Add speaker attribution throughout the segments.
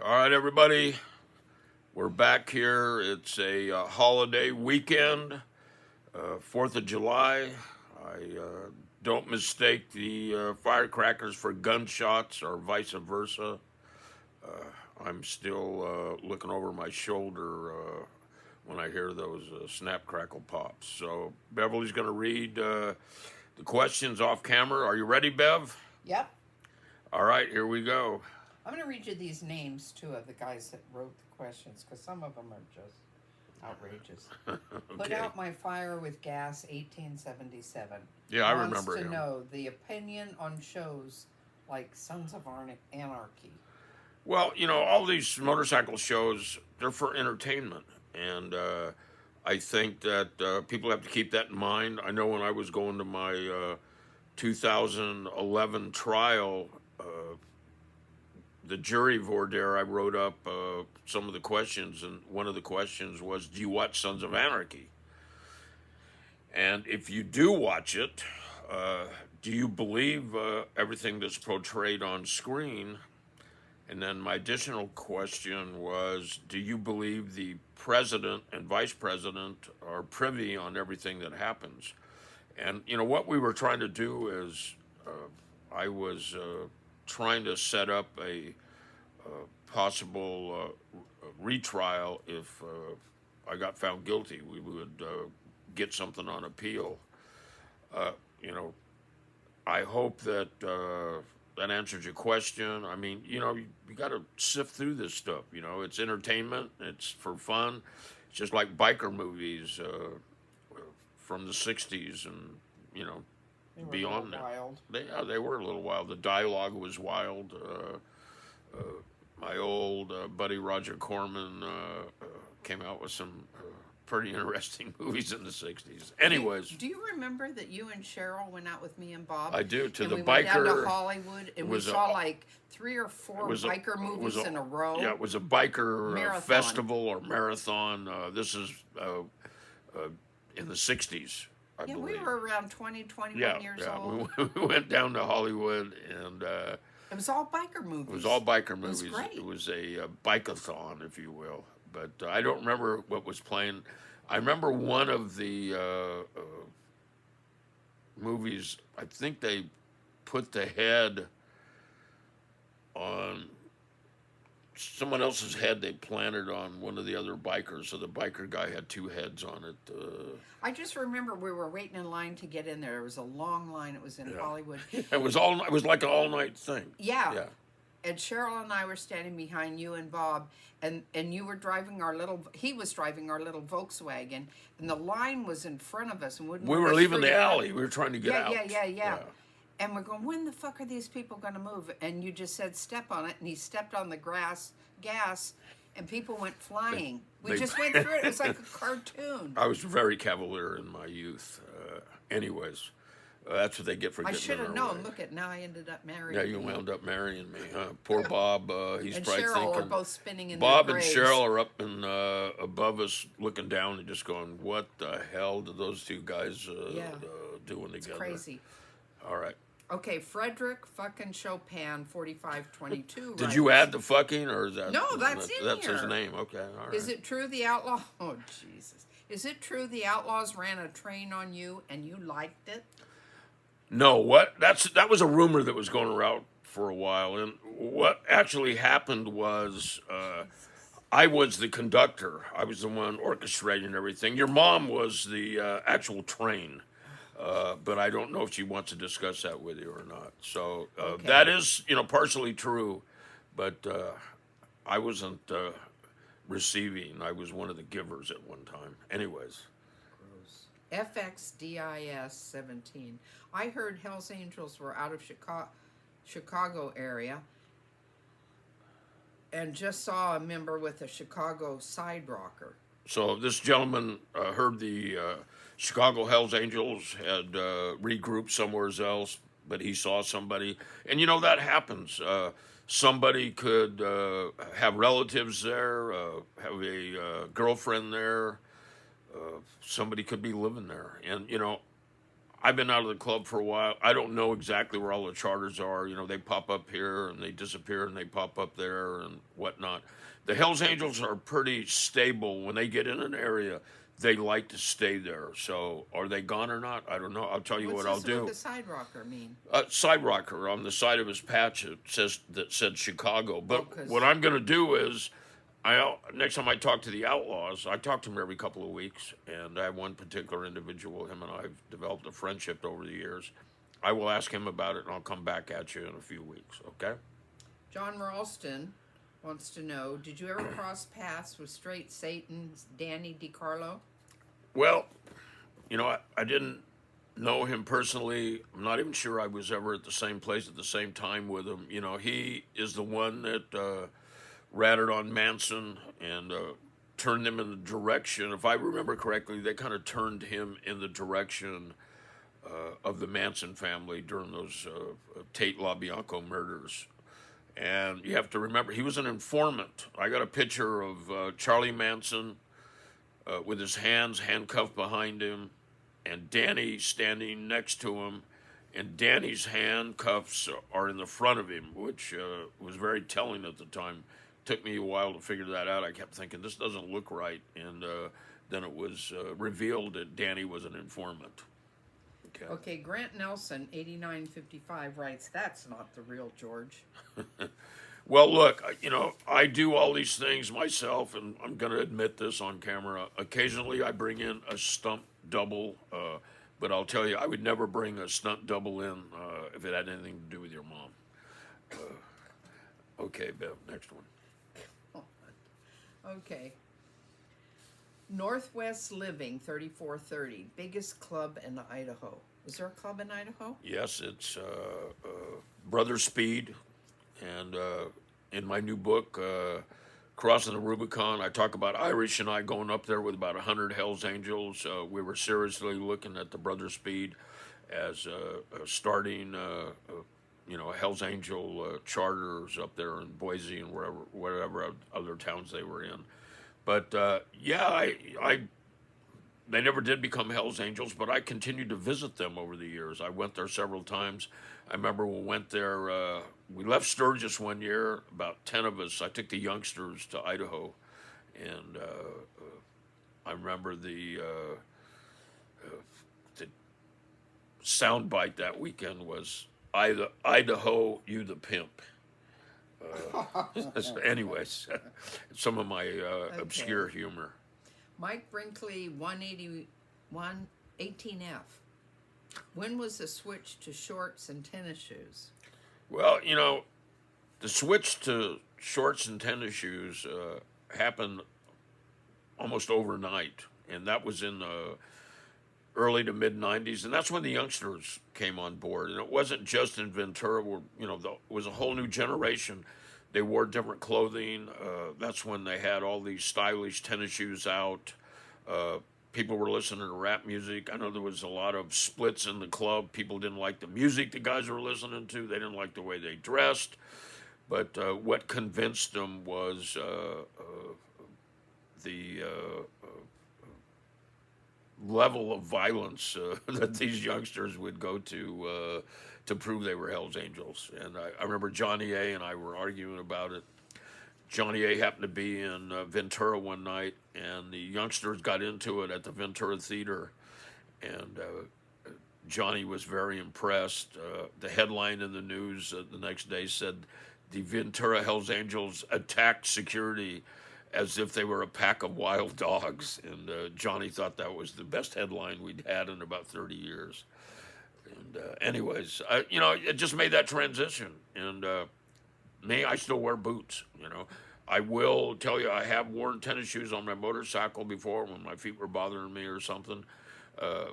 Speaker 1: All right, everybody, we're back here. It's a holiday weekend, 4th of July. I don't mistake the firecrackers for gunshots or vice versa. I'm still looking over my shoulder when I hear those snap crackle pops. So Beverly's going to read the questions off camera. Are you ready, Bev?
Speaker 2: Yep.
Speaker 1: All right, here we go.
Speaker 2: I'm going to read you these names, too, of the guys that wrote the questions, because some of them are just outrageous.
Speaker 1: Okay.
Speaker 2: Put out my fire with gas, 1877.
Speaker 1: Yeah, I
Speaker 2: Wants
Speaker 1: remember
Speaker 2: to
Speaker 1: him.
Speaker 2: know the opinion on shows like Sons of Anarchy.
Speaker 1: Well, you know, all these motorcycle shows, they're for entertainment. And I think that people have to keep that in mind. I know when I was going to my 2011 trial, the jury voir dire, I wrote up some of the questions, and one of the questions was, do you watch Sons of Anarchy? And if you do watch it, do you believe everything that's portrayed on screen? And then my additional question was, do you believe the president and vice president are privy on everything that happens? And, you know, what we were trying to do is I was trying to set up a possible retrial if I got found guilty. We would get something on appeal. You know, I hope that that answers your question. I mean, you know, you got to sift through this stuff. You know, it's entertainment. It's for fun. It's just like biker movies from the '60s and you know
Speaker 2: They were
Speaker 1: beyond
Speaker 2: a
Speaker 1: that.
Speaker 2: little wild.
Speaker 1: They were a little wild. The dialogue was wild. My old buddy Roger Corman came out with some pretty interesting movies in the '60s. Anyways,
Speaker 2: Do you remember that you and Cheryl went out with me and Bob?
Speaker 1: I do, to
Speaker 2: and
Speaker 1: the
Speaker 2: we went down to
Speaker 1: biker-
Speaker 2: Hollywood and we
Speaker 1: was a-
Speaker 2: saw like 3 or 4
Speaker 1: it was
Speaker 2: biker movies in a row.
Speaker 1: Yeah, it was a biker
Speaker 2: Marathon.
Speaker 1: festival or marathon. This is in the '60s, I
Speaker 2: Yeah,
Speaker 1: believe.
Speaker 2: we were around 20, 21 years old.
Speaker 1: We went down to Hollywood, and
Speaker 2: It was all biker movies.
Speaker 1: it was all biker movies.
Speaker 2: was great.
Speaker 1: It was a bike-a-thon, if you will. But I don't remember what was playing. I remember one of the movies. I think they put the head on someone else's head. They planted on one of the other bikers, so the biker guy had 2 heads on it.
Speaker 2: I just remember we were waiting in line to get in there. There was a long line. It was in Hollywood.
Speaker 1: It was all. It was like an all-night thing.
Speaker 2: Yeah.
Speaker 1: Yeah.
Speaker 2: And Cheryl and I were standing behind you and Bob, and you were driving he was driving our little Volkswagen, and the line was in front of us. And
Speaker 1: We were leaving the alley. We were trying to get out.
Speaker 2: Yeah. And we're going, when the fuck are these people going to move? And you just said, step on it, and he stepped on the gas, and people went flying. We just went through it. It was like a cartoon.
Speaker 1: I was very cavalier in my youth. Anyways, that's what they get for
Speaker 2: I
Speaker 1: getting
Speaker 2: should
Speaker 1: in
Speaker 2: have
Speaker 1: our
Speaker 2: known.
Speaker 1: way.
Speaker 2: Look at now, I ended up marrying.
Speaker 1: Yeah, you wound up marrying me, huh? Poor Bob. He's
Speaker 2: And
Speaker 1: probably
Speaker 2: Cheryl
Speaker 1: thinking.
Speaker 2: are both spinning in
Speaker 1: Bob
Speaker 2: their
Speaker 1: and
Speaker 2: graves.
Speaker 1: Cheryl are up and above us, looking down and just going, "What the hell did those 2 guys doing together?"
Speaker 2: It's crazy.
Speaker 1: All right.
Speaker 2: Okay, Frederick fucking Chopin, 4522.
Speaker 1: Did you add the fucking, or is that?
Speaker 2: No, that's in
Speaker 1: That's his
Speaker 2: here.
Speaker 1: name. Okay, all right.
Speaker 2: Is it true the outlaw? Oh, Jesus. Is it true the outlaws ran a train on you and you liked it?
Speaker 1: No, that was a rumor that was going around for a while, and what actually happened was I was the conductor. I was the one orchestrating everything. Your mom was the actual train, but I don't know if she wants to discuss that with you or not. So
Speaker 2: Okay.
Speaker 1: that is, partially true, but I wasn't receiving. I was one of the givers at one time. Anyways.
Speaker 2: FXDIS 17. I heard Hell's Angels were out of Chicago area and just saw a member with a Chicago side rocker.
Speaker 1: So this gentleman heard the Chicago Hells Angels had regrouped somewhere else, but he saw somebody. And that happens. Somebody could have relatives there, have a girlfriend there. Somebody could be living there. And, I've been out of the club for a while. I don't know exactly where all the charters are. You know, they pop up here and they disappear and they pop up there and whatnot. The Hells Angels are pretty stable. When they get in an area, they like to stay there. So are they gone or not? I don't know. I'll tell you
Speaker 2: What's
Speaker 1: what I'll
Speaker 2: this
Speaker 1: do.
Speaker 2: with the side rocker mean?
Speaker 1: Side rocker on the side of his patch that said Chicago. But
Speaker 2: Oh, 'cause
Speaker 1: what I'm going to do is, next time I talk to the Outlaws, I talk to them every couple of weeks, and I have one particular individual. Him and I've developed a friendship over the years. I will ask him about it, and I'll come back at you in a few weeks. Okay?
Speaker 2: John Ralston wants to know, did you ever cross paths with Straight Satan's Danny DiCarlo?
Speaker 1: Well, you know, I didn't know him personally. I'm not even sure I was ever at the same place at the same time with him. You know, he is the one that ratted on Manson and turned them in the direction. If I remember correctly, they kind of turned him in the direction of the Manson family during those Tate LaBianco murders. And you have to remember, he was an informant. I got a picture of Charlie Manson with his hands handcuffed behind him, and Danny standing next to him, and Danny's handcuffs are in the front of him, which was very telling at the time. Took me a while to figure that out. I kept thinking, this doesn't look right, and then it was revealed that Danny was an informant.
Speaker 2: Okay, Grant Nelson, 8955, writes, that's not the real George.
Speaker 1: Well, look, you know, I do all these things myself, and I'm going to admit this on camera. Occasionally, I bring in a stunt double, but I'll tell you, I would never bring a stunt double in if it had anything to do with your mom. Okay, Bev, next one.
Speaker 2: Okay. Northwest Living, 3430, biggest club in Idaho. Is there a club in Idaho?
Speaker 1: Yes, it's Brother Speed, and in my new book, Crossing the Rubicon, I talk about Irish and I going up there with about 100 Hells Angels. We were seriously looking at the Brother Speed as starting, you know, Hells Angel charters up there in Boise and whatever other towns they were in. But yeah, they never did become Hells Angels, but I continued to visit them over the years. I went there several times. I remember we went there, we left Sturgis one year, about 10 of us. I took the youngsters to Idaho, and I remember the soundbite that weekend was, Idaho, you the pimp. Anyways, some of my obscure humor.
Speaker 2: Mike Brinkley, 181, 18F. When was the switch to shorts and tennis shoes?
Speaker 1: Well, you know, the switch to shorts and tennis shoes happened almost overnight, and that was in the early to mid 90s, and that's when the youngsters came on board. And it wasn't just in Ventura, where, you know, it was a whole new generation. They wore different clothing. That's when they had all these stylish tennis shoes out. People were listening to rap music. I know there was a lot of splits in the club. People didn't like the music the guys were listening to. They didn't like the way they dressed. But what convinced them was the level of violence that these youngsters would go to prove they were Hells Angels. And I remember Johnny A. and I were arguing about it. Johnny A. happened to be in Ventura one night, and the youngsters got into it at the Ventura Theater, and Johnny was very impressed. The headline in the news the next day said, the Ventura Hells Angels attacked security as if they were a pack of wild dogs. And Johnny thought that was the best headline we'd had in about 30 years. And anyways, you know, it just made that transition. And me, I still wear boots, you know. I will tell you, I have worn tennis shoes on my motorcycle before when my feet were bothering me or something.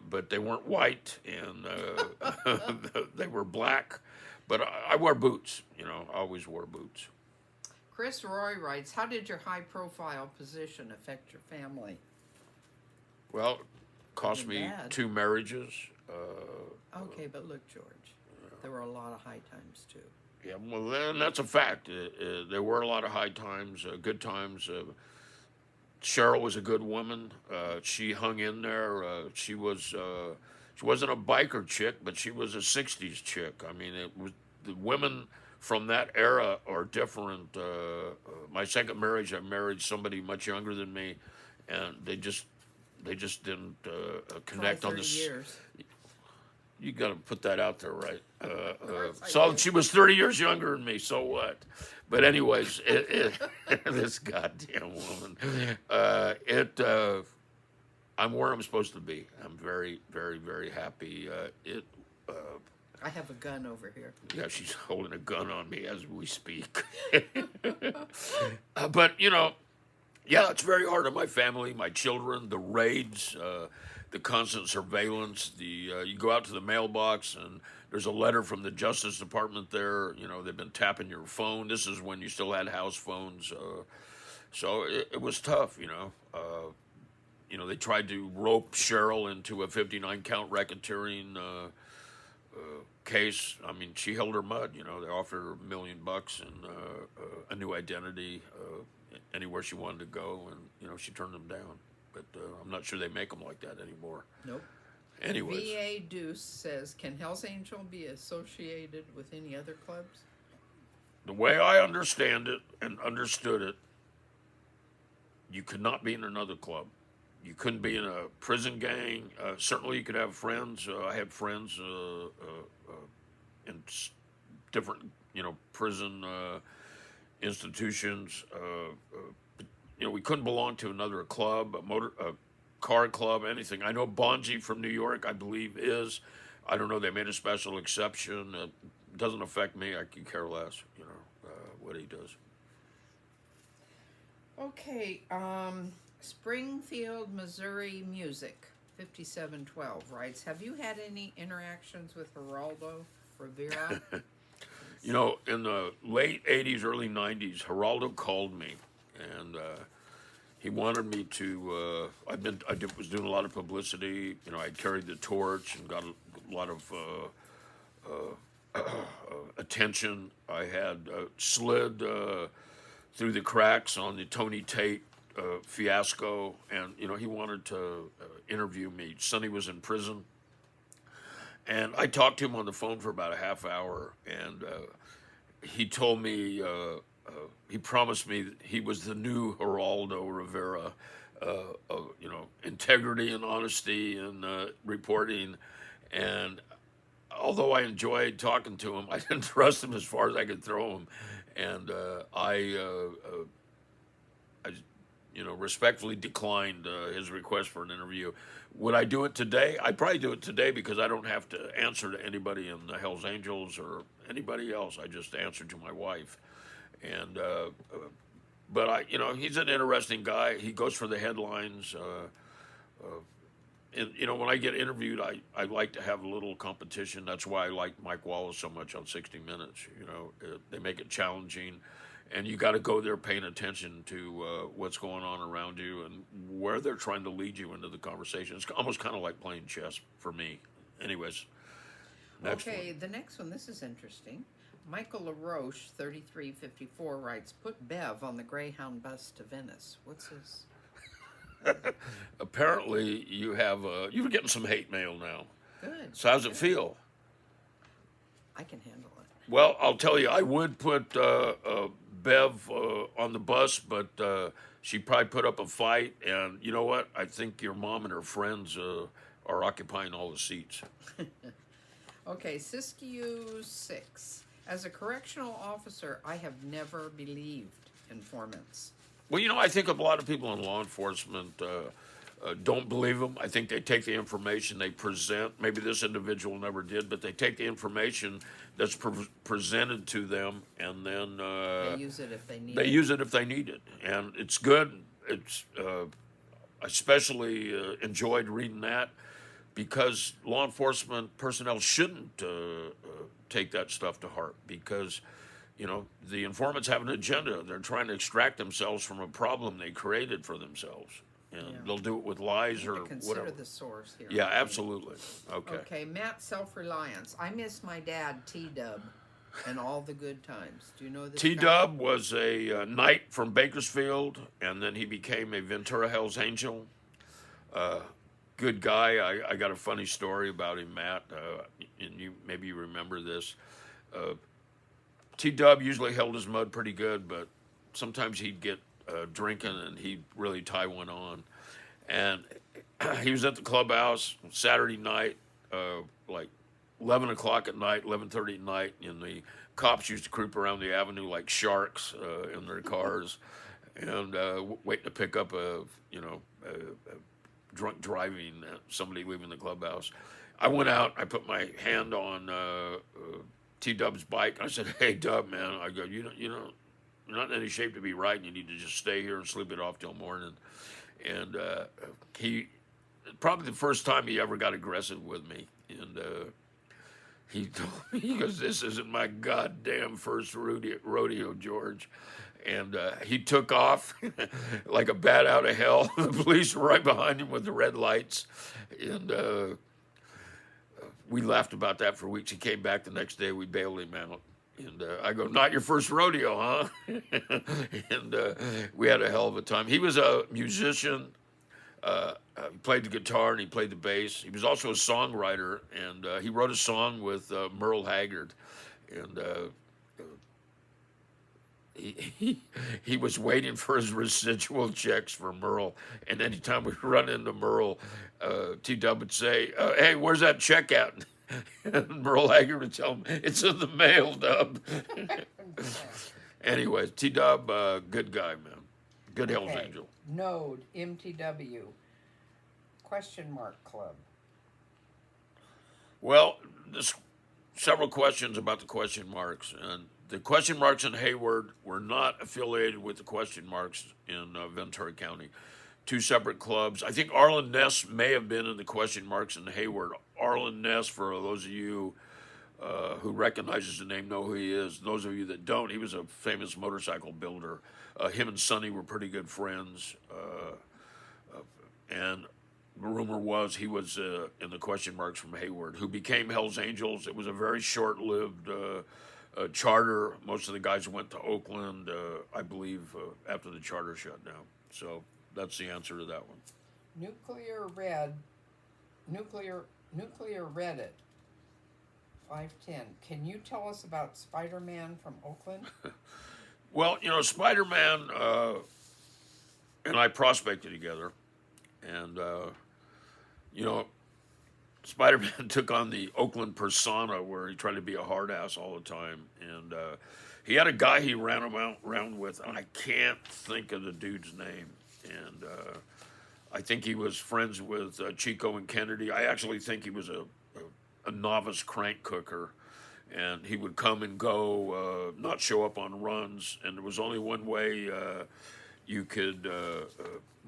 Speaker 1: But they weren't white, and they were black. But I wear boots, you know, I always wore boots.
Speaker 2: Chris Roy writes, how did your high-profile position affect your family?
Speaker 1: Well, it cost me
Speaker 2: Bad.
Speaker 1: 2 marriages.
Speaker 2: Okay, but look, George, there were a lot of high times, too.
Speaker 1: Yeah, well, then that's a fact. There were a lot of high times, good times. Cheryl was a good woman. She hung in there. She She wasn't a biker chick, but she was a '60s chick. I mean, it was the women from that era are different. My second marriage, I married somebody much younger than me, and they just didn't
Speaker 2: Try
Speaker 1: connect on
Speaker 2: 30
Speaker 1: this.
Speaker 2: years.
Speaker 1: You got to put that out there, right?
Speaker 2: course I
Speaker 1: So
Speaker 2: do.
Speaker 1: she was 30 years younger than me. So what? But anyways, this goddamn woman. I'm where I'm supposed to be. I'm very, very, very happy.
Speaker 2: I have a gun over here.
Speaker 1: Yeah, she's holding a gun on me as we speak. But yeah, it's very hard on my family, my children, the raids, the constant surveillance. You go out to the mailbox and there's a letter from the Justice Department there. They've been tapping your phone. This is when you still had house phones, so it was tough. They tried to rope Cheryl into a 59 count racketeering case. I mean, she held her mud. They offered her $1 million and a new identity anywhere she wanted to go, and she turned them down. But I'm not sure they make them like that anymore.
Speaker 2: Nope.
Speaker 1: Anyways,
Speaker 2: VA Deuce says, can Hell's Angel be associated with any other clubs?
Speaker 1: the way I understand it and understood it, you could not be in another club. You couldn't be in a prison gang. Certainly, you could have friends. I had friends in different, prison institutions. We couldn't belong to another club, a car club, anything. I know Bonzi from New York, I believe, is. I don't know. They made a special exception. It doesn't affect me. I could care less. What he does.
Speaker 2: Okay, Springfield, Missouri Music, 5712 writes, have you had any interactions with Geraldo Rivera?
Speaker 1: In the late 80s, early 90s, Geraldo called me, and he wanted me to, was doing a lot of publicity. I carried the torch and got a lot of attention. I had slid through the cracks on the Tony Tate fiasco, and he wanted to interview me. Sonny was in prison, and I talked to him on the phone for about a half hour, and he told me, he promised me that he was the new Geraldo Rivera, integrity and honesty and reporting, and although I enjoyed talking to him, I didn't trust him as far as I could throw him, and I respectfully declined his request for an interview. Would I do it today? I'd probably do it today because I don't have to answer to anybody in the Hells Angels or anybody else. I just answer to my wife. And, but he's an interesting guy. He goes for the headlines. And, when I get interviewed, I like to have a little competition. That's why I like Mike Wallace so much on 60 Minutes. They make it challenging. And you got to go there paying attention to what's going on around you and where they're trying to lead you into the conversation. It's almost kind of like playing chess for me. Anyways, next one.
Speaker 2: The next one, this is interesting. Michael LaRoche, 3354, writes, put Bev on the Greyhound bus to Venice. What's his?
Speaker 1: Apparently, you're getting some hate mail now.
Speaker 2: Good.
Speaker 1: So how's it feel?
Speaker 2: I can handle it.
Speaker 1: Well, I'll tell you, I would put Bev on the bus, but she probably put up a fight. And you know what? I think your mom and her friends are occupying all the seats.
Speaker 2: Okay, Siskiyou 6. As a correctional officer, I have never believed informants.
Speaker 1: Well, I think a lot of people in law enforcement don't believe them. I think they take the information they present. Maybe this individual never did, but they take the information that's presented to them, and then
Speaker 2: They use it if they need it.
Speaker 1: they use it if they need it, and it's good. It's I especially enjoyed reading that because law enforcement personnel shouldn't take that stuff to heart because. The informants have an agenda. They're trying to extract themselves from a problem they created for themselves. And they'll do it with lies or
Speaker 2: consider
Speaker 1: whatever.
Speaker 2: the source here.
Speaker 1: Yeah, absolutely. Okay.
Speaker 2: Okay, Matt, self-reliance. I miss my dad, T-Dub, and all the good times. Do you know this guy?
Speaker 1: T-Dub was a knight from Bakersfield, and then he became a Ventura Hells Angel. good guy. I got a funny story about him, Matt, and maybe you remember this. T Dub usually held his mud pretty good, but sometimes he'd get drinking and he'd really tie one on. And he was at the clubhouse Saturday night, like 11 o'clock at night, 11:30 at night, and the cops used to creep around the avenue like sharks in their cars, and waiting to pick up a drunk driving somebody leaving the clubhouse. I went out. I put my hand on T Dub's bike. I said, "Hey Dub, man," I go, you're not in any shape to be riding. You need to just stay here and sleep it off till morning." And he, probably the first time he ever got aggressive with me, and he told me, he goes, "This isn't my goddamn first rodeo, George." And he took off like a bat out of hell. The police were right behind him with the red lights, and we laughed about that for weeks. He came back the next day. We bailed him out. And I go, "Not your first rodeo, huh?" And we had a hell of a time. He was a musician. He played the guitar and he played the bass. He was also a songwriter, and he wrote a song with Merle Haggard. And he was waiting for his residual checks for Merle. And anytime we run into Merle, T Dub would say, "Hey, where's that check at?" And Merle Haggard would tell him, "It's in the mail, Dub." Anyway, T Dub, good guy, man. Good Hell's Angel.
Speaker 2: Node, MTW, question mark club.
Speaker 1: Well, there's several questions about the question marks. And the question marks in Hayward were not affiliated with the question marks in Ventura County. Two separate clubs. I think Arlen Ness may have been in the question marks in Hayward. Arlen Ness, for those of you who recognizes the name, know who he is. Those of you that don't, he was a famous motorcycle builder. Him and Sonny were pretty good friends. And the rumor was he was in the question marks from Hayward, who became Hell's Angels. It was a very short-lived charter. Most of the guys went to Oakland, I believe, after the charter shut down. So that's the answer to that one.
Speaker 2: Nuclear Reddit 510. Can you tell us about Spider-Man from Oakland?
Speaker 1: Well, Spider-Man and I prospected together, and Spider-Man took on the Oakland persona where he tried to be a hard ass all the time, and he had a guy he ran around with, and I can't think of the dude's name, and I think he was friends with Chico and Kennedy. I actually think he was a novice crank cooker, and he would come and go, not show up on runs, and there was only one way you could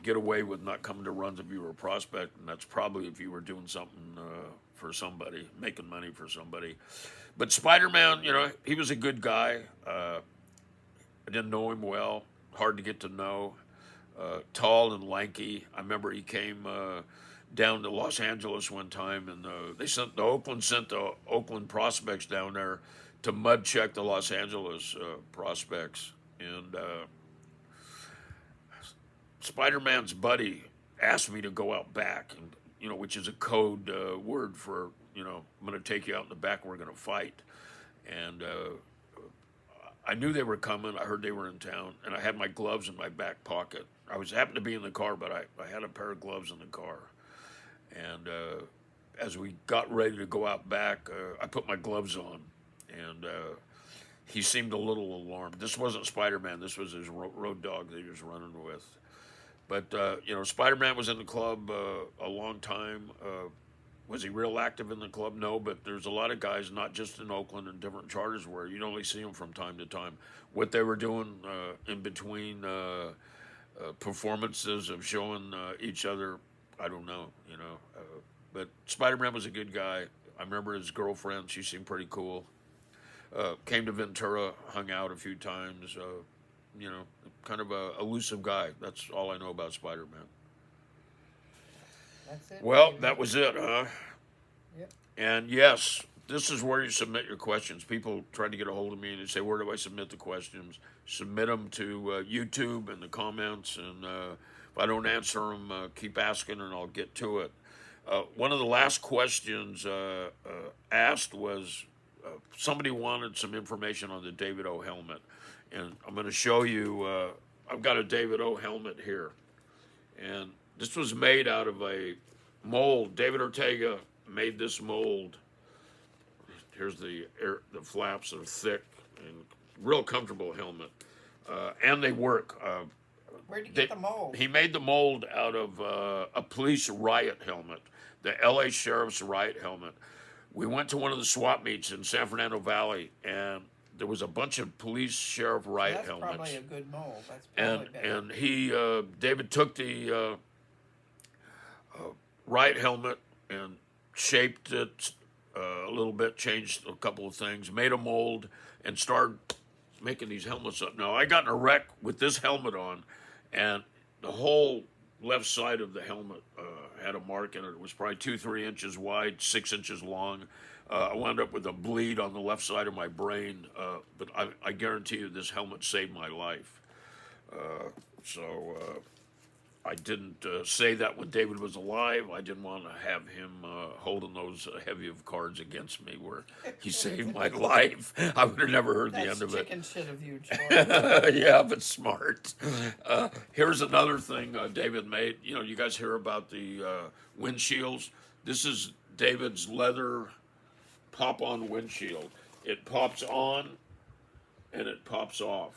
Speaker 1: get away with not coming to runs if you were a prospect, and that's probably if you were doing something for somebody, making money for somebody. But Spider-Man, he was a good guy. I didn't know him well, hard to get to know. Tall and lanky. I remember he came down to Los Angeles one time, and Oakland sent the Oakland prospects down there to mud check the Los Angeles prospects, and Spider-Man's buddy asked me to go out back, and which is a code word for I'm going to take you out in the back. We're going to fight, and I knew they were coming. I heard they were in town, and I had my gloves in my back pocket. I happened to be in the car, but I had a pair of gloves in the car. And as we got ready to go out back, I put my gloves on, and he seemed a little alarmed. This wasn't Spider-Man. This was his road dog that he was running with. But, Spider-Man was in the club a long time. Was he real active in the club? No, but there's a lot of guys, not just in Oakland and different charters, where you'd only see them from time to time. What they were doing in between performances of showing each other, I don't know, but Spider-Man was a good guy. I remember his girlfriend. She seemed pretty cool. Came to Ventura, hung out a few times. Kind of a elusive guy. That's all I know about Spider-Man.
Speaker 2: That's it.
Speaker 1: Well, that was it, huh?
Speaker 2: Yep.
Speaker 1: And yes, this is where you submit your questions. People try to get a hold of me and they say, "Where do I submit the questions?" Submit them to YouTube in the comments, and if I don't answer them, keep asking and I'll get to it. One of the last questions asked was somebody wanted some information on the David O helmet, and I'm going to show you. I've got a David O helmet here, and this was made out of a mold. David Ortega made this mold. Here's the flaps are thick and real comfortable helmet, and they work.
Speaker 2: Where'd you get the mold?
Speaker 1: He made the mold out of a police riot helmet, the L.A. Sheriff's riot helmet. We went to one of the swap meets in San Fernando Valley, and there was a bunch of police sheriff riot helmets.
Speaker 2: That's probably a good mold. That's probably better.
Speaker 1: And he, David took the riot helmet and shaped it a little bit, changed a couple of things, made a mold, and started making these helmets up. Now, I got in a wreck with this helmet on, and the whole left side of the helmet had a mark in it. It was probably 2-3 inches wide, 6 inches long. I wound up with a bleed on the left side of my brain, but I guarantee you this helmet saved my life. So I didn't say that when David was alive. I didn't want to have him holding those heavy of cards against me where he saved my life. I would have never heard the end of it.
Speaker 2: That's chicken shit of you, George.
Speaker 1: Yeah, but smart. Here's another thing David made. You know, you guys hear about the windshields. This is David's leather pop-on windshield. It pops on and it pops off.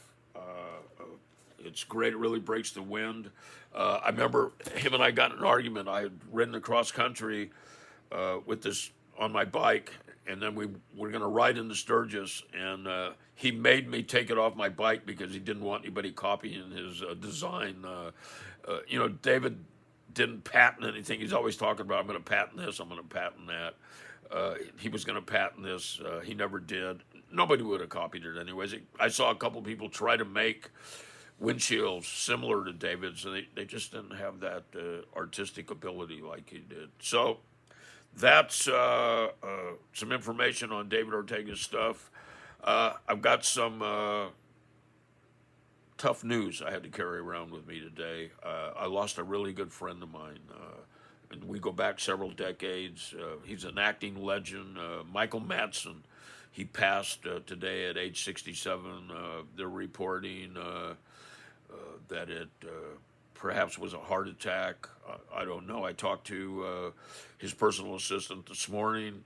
Speaker 1: It's great. It really breaks the wind. I remember him and I got in an argument. I had ridden across country with this on my bike, and then we were going to ride into Sturgis, and he made me take it off my bike because he didn't want anybody copying his design. You know, David didn't patent anything. He's always talking about, I'm going to patent this, I'm going to patent that. He was going to patent this. He never did. Nobody would have copied it anyways. I saw a couple people try to make windshields similar to David's, and they just didn't have that artistic ability like he did. So that's some information on David Ortega's stuff. I've got some tough news I had to carry around with me today. I lost a really good friend of mine, and we go back several decades. He's an acting legend, Michael Madsen. He passed today at age 67. They're reporting that it perhaps was a heart attack. I don't know. I talked to his personal assistant this morning,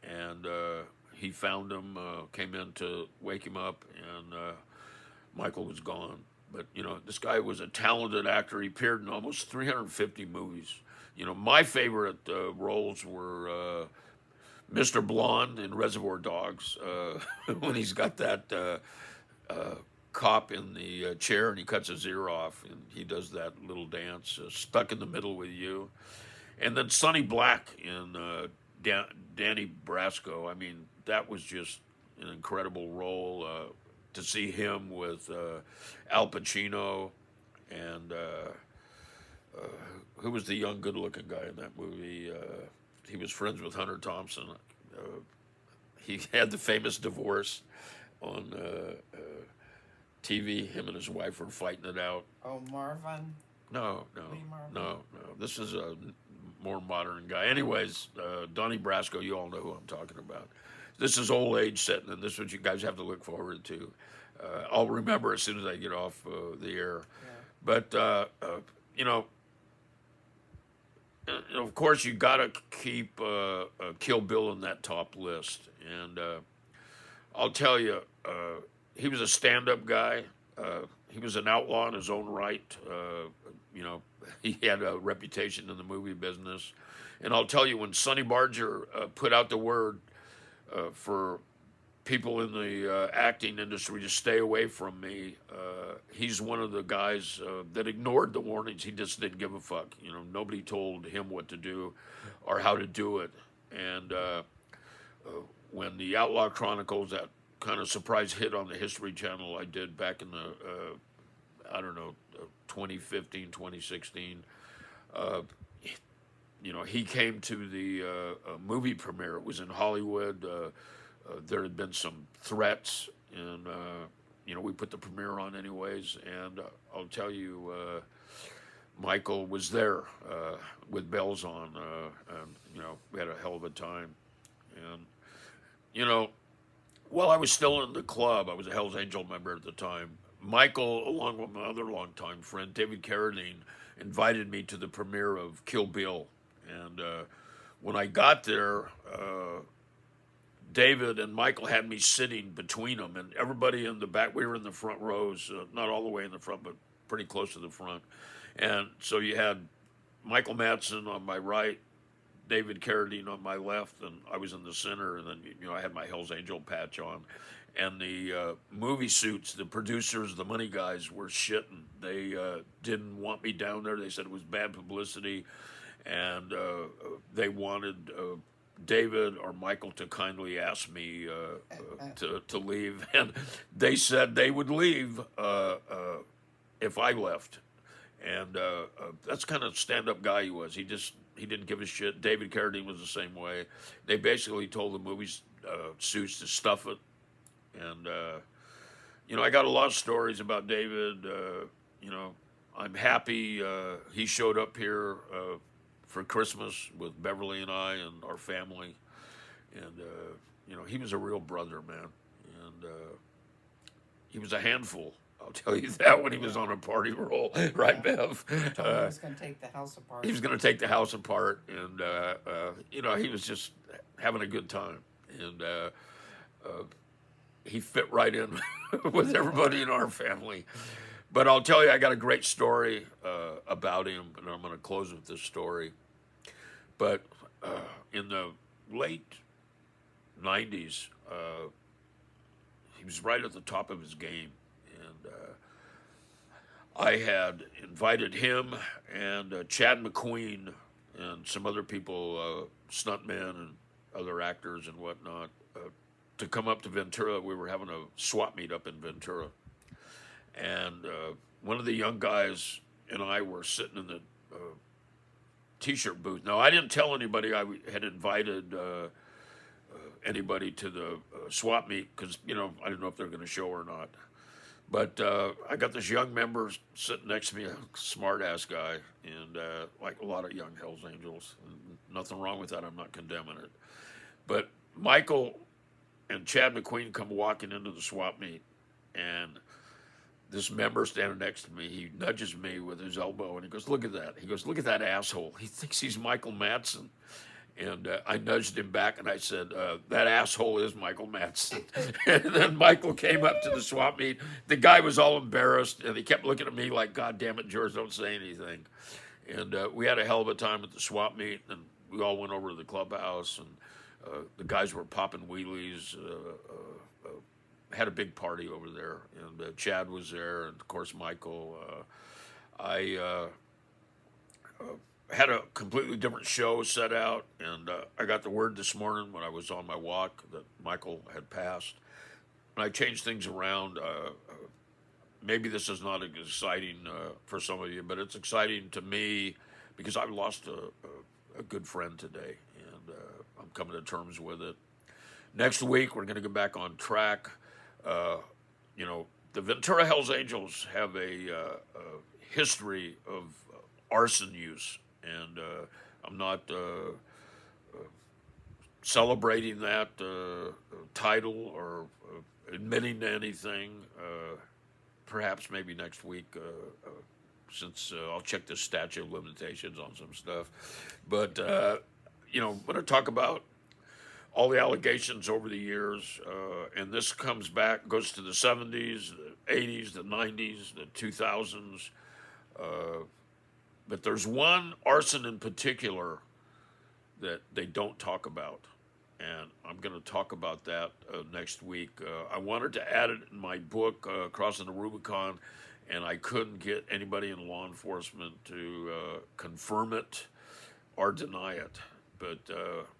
Speaker 1: and he found him, came in to wake him up, and Michael was gone. But, you know, this guy was a talented actor. He appeared in almost 350 movies. You know, my favorite roles were Mr. Blonde in Reservoir Dogs, when he's got that cop in the chair and he cuts his ear off and he does that little dance, Stuck in the Middle with You. And then Sonny Black in Danny Brasco. I mean, that was just an incredible role. To see him with Al Pacino and who was the young, good-looking guy in that movie? He was friends with Hunter Thompson. He had the famous divorce on TV. Him and his wife were fighting it out.
Speaker 2: Oh, Marvin?
Speaker 1: No.
Speaker 2: Marvin?
Speaker 1: No. This is a more modern guy. Anyways, Donnie Brasco, you all know who I'm talking about. This is old age setting, and this is what you guys have to look forward to. I'll remember as soon as I get off the air.
Speaker 2: Yeah.
Speaker 1: But, you know, of course, you got to keep Kill Bill in that top list. And I'll tell you, he was a stand-up guy. He was an outlaw in his own right. You know, he had a reputation in the movie business. And I'll tell you, when Sonny Barger put out the word for people in the acting industry to stay away from me, he's one of the guys that ignored the warnings. He just didn't give a fuck. You know, nobody told him what to do or how to do it. And when the Outlaw Chronicles, that kind of surprise hit on the History Channel I did back in the, 2015, 2016, you know, he came to the movie premiere. It was in Hollywood. There had been some threats, and, you know, we put the premiere on anyways. And I'll tell you, Michael was there with bells on, and we had a hell of a time. And you know, while I was still in the club, I was a Hell's Angel member at the time. Michael, along with my other longtime friend David Carradine, invited me to the premiere of Kill Bill. And when I got there, David and Michael had me sitting between them, and everybody in the back. We were in the front rows, not all the way in the front, but pretty close to the front. And so you had Michael Madsen on my right, David Carradine on my left, and I was in the center. And then I had my Hell's Angel patch on, and the movie suits, the producers, the money guys were shitting. They didn't want me down there. They said it was bad publicity, and they wanted David or Michael to kindly ask me to leave, and they said they would leave if I left. And that's kind of stand-up guy he was. He didn't give a shit. David Carradine was the same way. They basically told the movie suits to stuff it. And I got a lot of stories about David. I'm happy he showed up here for Christmas with Beverly and I and our family. And he was a real brother, man. And he was a handful. I'll tell you that when he was on a party roll, right, Bev?
Speaker 2: He was going to take the house apart.
Speaker 1: He was going to take the house apart, and he was just having a good time, and he fit right in with everybody in our family. But I'll tell you, I got a great story about him, and I'm going to close with this story. But in the late '90s, he was right at the top of his game. I had invited him and Chad McQueen and some other people, stuntmen and other actors and whatnot, to come up to Ventura. We were having a swap meet up in Ventura. And one of the young guys and I were sitting in the T-shirt booth. Now, I didn't tell anybody I had invited anybody to the swap meet because, I didn't know if they were going to show or not. But I got this young member sitting next to me, a smart-ass guy, and like a lot of young Hells Angels. Nothing wrong with that. I'm not condemning it. But Michael and Chad McQueen come walking into the swap meet, and this member standing next to me, he nudges me with his elbow, and he goes, "Look at that." He goes, "Look at that asshole. He thinks he's Michael Madsen." And I nudged him back and I said, "That asshole is Michael Madsen." And then Michael came up to the swap meet. The guy was all embarrassed and he kept looking at me like, "God damn it, George, don't say anything." And we had a hell of a time at the swap meet, and we all went over to the clubhouse, and the guys were popping wheelies, had a big party over there. And Chad was there, and of course Michael. I had a completely different show set out, and I got the word this morning when I was on my walk that Michael had passed. And I changed things around. Maybe this is not as exciting for some of you, but it's exciting to me because I lost a good friend today, and I'm coming to terms with it. Next week, we're going to get back on track. The Ventura Hells Angels have a history of arson use. And I'm not celebrating that title or admitting to anything. Perhaps maybe next week, since I'll check the statute of limitations on some stuff. But, I'm going to talk about all the allegations over the years. And this goes to the 70s, the 80s, the 90s, the 2000s. But there's one arson in particular that they don't talk about, and I'm going to talk about that next week. I wanted to add it in my book, Crossing the Rubicon, and I couldn't get anybody in law enforcement to confirm it or deny it. But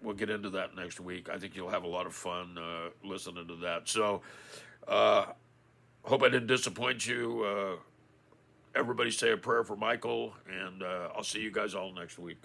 Speaker 1: we'll get into that next week. I think you'll have a lot of fun listening to that. So hope I didn't disappoint you. Everybody say a prayer for Michael, and I'll see you guys all next week.